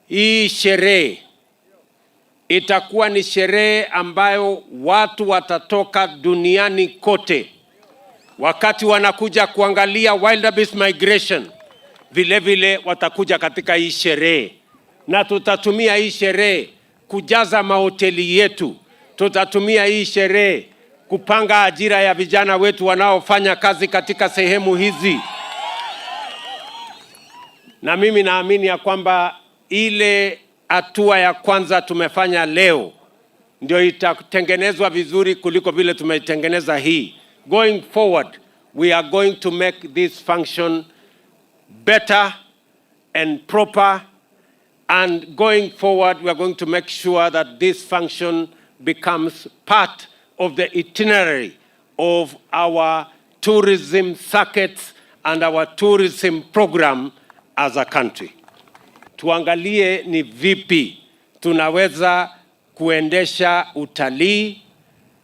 hii sherehe itakuwa ni sherehe ambayo watu watatoka duniani kote wakati wanakuja kuangalia wildebeest migration, vile vile watakuja katika hii sherehe, na tutatumia hii sherehe kujaza mahoteli yetu. Tutatumia hii sherehe kupanga ajira ya vijana wetu wanaofanya kazi katika sehemu hizi. Na mimi naamini ya kwamba ile hatua ya kwanza tumefanya leo ndio itatengenezwa vizuri kuliko vile tumeitengeneza hii. Going forward, we are going to make this function better and proper, and going forward we are going to make sure that this function becomes part of the itinerary of our tourism circuits and our tourism program as a country. Tuangalie ni vipi tunaweza kuendesha utalii,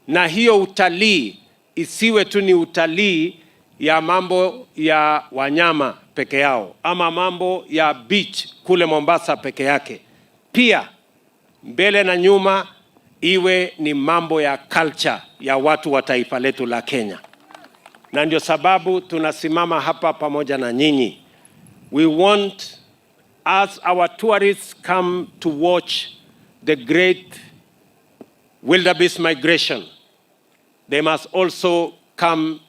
na hiyo utalii isiwe tu ni utalii ya mambo ya wanyama peke yao ama mambo ya beach kule Mombasa peke yake. Pia mbele na nyuma iwe ni mambo ya culture ya watu wa taifa letu la Kenya. Na ndio sababu tunasimama hapa pamoja na nyinyi. We want, as our tourists come to watch the great wildebeest migration, they must also come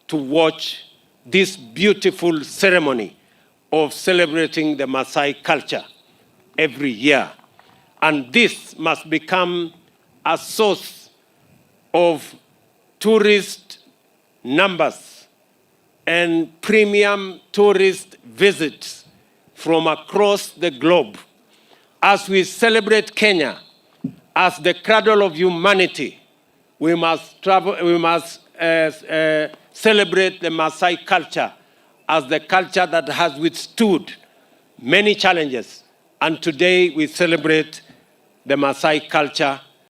to watch this beautiful ceremony of celebrating the Maasai culture every year. And this must become a source of tourist numbers and premium tourist visits from across the globe. As we celebrate Kenya as the cradle of humanity, we must celebrate the Maasai culture as the culture that has withstood many challenges. And today we celebrate the Maasai culture